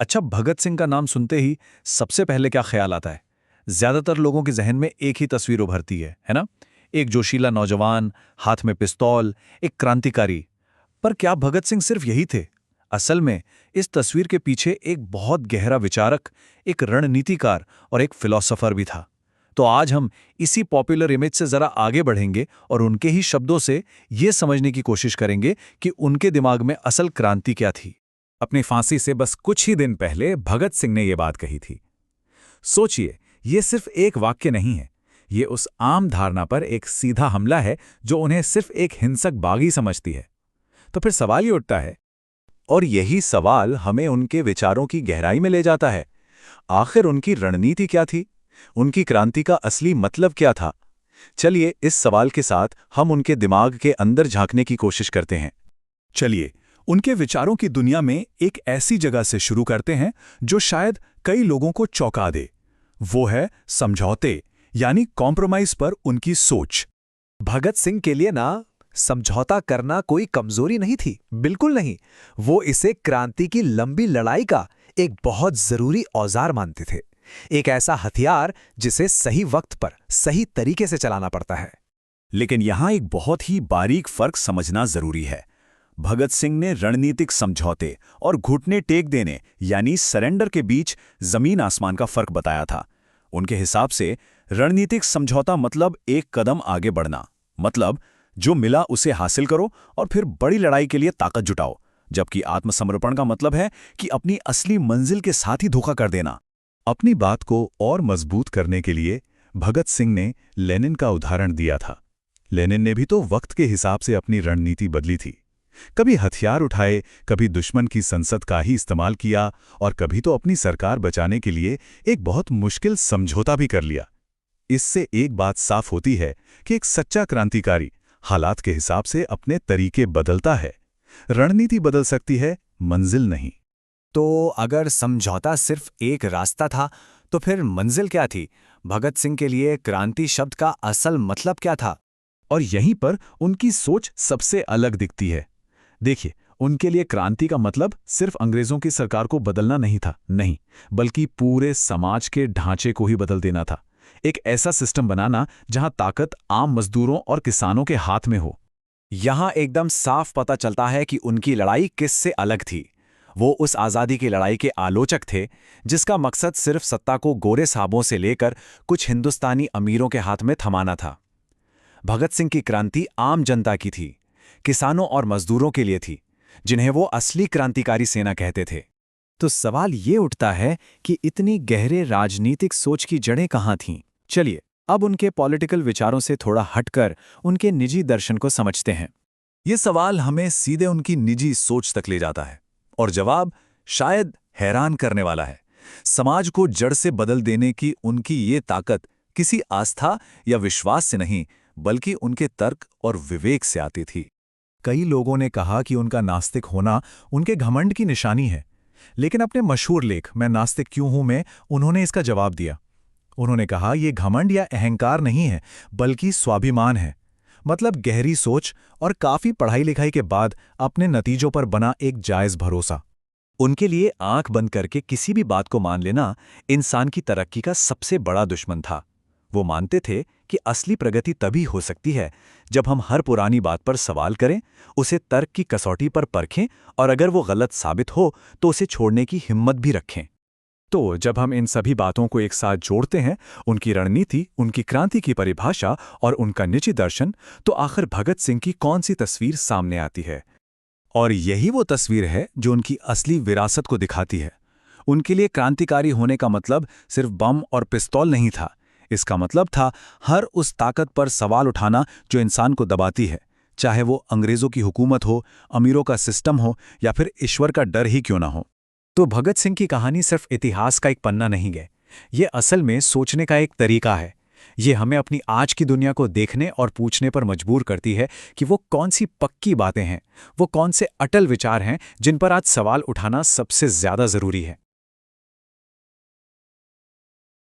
अच्छा, भगत सिंह का नाम सुनते ही सबसे पहले क्या ख्याल आता है? ज्यादातर लोगों के जहन में एक ही तस्वीर उभरती है ना? एक जोशीला नौजवान, हाथ में पिस्तौल, एक क्रांतिकारी। पर क्या भगत सिंह सिर्फ यही थे? असल में इस तस्वीर के पीछे एक बहुत गहरा विचारक, एक रणनीतिकार और एक फिलोसोफर भी था। तो आज हम इसी पॉपुलर इमेज से जरा आगे बढ़ेंगे और उनके ही शब्दों से ये समझने की कोशिश करेंगे कि उनके दिमाग में असल क्रांति क्या थी। अपनी फांसी से बस कुछ ही दिन पहले भगत सिंह ने ये बात कही थी। सोचिए, ये सिर्फ एक वाक्य नहीं है, ये उस आम धारणा पर एक सीधा हमला है जो उन्हें सिर्फ एक हिंसक बागी समझती है। तो फिर सवाल ये उठता है, और यही सवाल हमें उनके विचारों की गहराई में ले जाता है। आखिर उनकी रणनीति क्या थी? उनकी क्रांति का असली मतलब क्या था? चलिए इस सवाल के साथ हम उनके दिमाग के अंदर झांकने की कोशिश करते हैं। चलिए उनके विचारों की दुनिया में एक ऐसी जगह से शुरू करते हैं जो शायद कई लोगों को चौंका दे। वो है समझौते, यानी कॉम्प्रोमाइज पर उनकी सोच। भगत सिंह के लिए ना समझौता करना कोई कमजोरी नहीं थी, बिल्कुल नहीं। वो इसे क्रांति की लंबी लड़ाई का एक बहुत जरूरी औजार मानते थे, एक ऐसा हथियार जिसे सही वक्त पर सही तरीके से चलाना पड़ता है। लेकिन यहां एक बहुत ही बारीक फर्क समझना जरूरी है। भगत सिंह ने रणनीतिक समझौते और घुटने टेक देने यानी सरेंडर के बीच जमीन आसमान का फर्क बताया था। उनके हिसाब से रणनीतिक समझौता मतलब एक कदम आगे बढ़ना, मतलब जो मिला उसे हासिल करो और फिर बड़ी लड़ाई के लिए ताकत जुटाओ, जबकि आत्मसमर्पण का मतलब है कि अपनी असली मंजिल के साथ ही धोखा कर देना। अपनी बात को और मजबूत करने के लिए भगत सिंह ने लेनिन का उदाहरण दिया था। लेनिन ने भी तो वक्त के हिसाब से अपनी रणनीति बदली थी। कभी हथियार उठाए, कभी दुश्मन की संसद का ही इस्तेमाल किया और कभी तो अपनी सरकार बचाने के लिए एक बहुत मुश्किल समझौता भी कर लिया। इससे एक बात साफ होती है कि एक सच्चा क्रांतिकारी हालात के हिसाब से अपने तरीके बदलता है। रणनीति बदल सकती है, मंजिल नहीं। तो अगर समझौता सिर्फ एक रास्ता था, तो फिर मंजिल क्या थी? भगत सिंह के लिए क्रांति शब्द का असल मतलब क्या था? और यहीं पर उनकी सोच सबसे अलग दिखती है। देखिए, उनके लिए क्रांति का मतलब सिर्फ अंग्रेजों की सरकार को बदलना नहीं था, नहीं, बल्कि पूरे समाज के ढांचे को ही बदल देना था। एक ऐसा सिस्टम बनाना जहां ताकत आम मजदूरों और किसानों के हाथ में हो। यहां एकदम साफ पता चलता है कि उनकी लड़ाई किससे अलग थी। वो उस आज़ादी की लड़ाई के आलोचक थे जिसका मकसद सिर्फ सत्ता को गोरे साहबों से लेकर कुछ हिंदुस्तानी अमीरों के हाथ में थमाना था। भगत सिंह की क्रांति आम जनता की थी, किसानों और मजदूरों के लिए थी, जिन्हें वो असली क्रांतिकारी सेना कहते थे। तो सवाल ये उठता है कि इतनी गहरे राजनीतिक सोच की जड़ें कहाँ थीं? चलिए अब उनके पॉलिटिकल विचारों से थोड़ा हटकर उनके निजी दर्शन को समझते हैं। ये सवाल हमें सीधे उनकी निजी सोच तक ले जाता है और जवाब शायद हैरान करने वाला है। समाज को जड़ से बदल देने की उनकी ये ताकत किसी आस्था या विश्वास से नहीं, बल्कि उनके तर्क और विवेक से आती थी। कई लोगों ने कहा कि उनका नास्तिक होना उनके घमंड की निशानी है, लेकिन अपने मशहूर लेख मैं नास्तिक क्यों हूं में उन्होंने इसका जवाब दिया। उन्होंने कहा यह घमंड या अहंकार नहीं है, बल्कि स्वाभिमान है। मतलब गहरी सोच और काफी पढ़ाई लिखाई के बाद अपने नतीजों पर बना एक जायज भरोसा। उनके लिए आंख बंद करके किसी भी बात को मान लेना इंसान की तरक्की का सबसे बड़ा दुश्मन था। वो मानते थे कि असली प्रगति तभी हो सकती है जब हम हर पुरानी बात पर सवाल करें, उसे तर्क की कसौटी पर परखें और अगर वो गलत साबित हो तो उसे छोड़ने की हिम्मत भी रखें। तो जब हम इन सभी बातों को एक साथ जोड़ते हैं, उनकी रणनीति, उनकी क्रांति की परिभाषा और उनका निजी दर्शन, तो आखिर भगत सिंह की कौन सी तस्वीर सामने आती है? और यही वो तस्वीर है जो उनकी असली विरासत को दिखाती है। उनके लिए क्रांतिकारी होने का मतलब सिर्फ बम और पिस्तौल नहीं था। इसका मतलब था हर उस ताकत पर सवाल उठाना जो इंसान को दबाती है, चाहे वो अंग्रेजों की हुकूमत हो, अमीरों का सिस्टम हो या फिर ईश्वर का डर ही क्यों ना हो। तो भगत सिंह की कहानी सिर्फ इतिहास का एक पन्ना नहीं है, ये असल में सोचने का एक तरीका है। ये हमें अपनी आज की दुनिया को देखने और पूछने पर मजबूर करती है कि वो कौन सी पक्की बातें हैं, वो कौन से अटल विचार हैं जिन पर आज सवाल उठाना सबसे ज्यादा जरूरी है।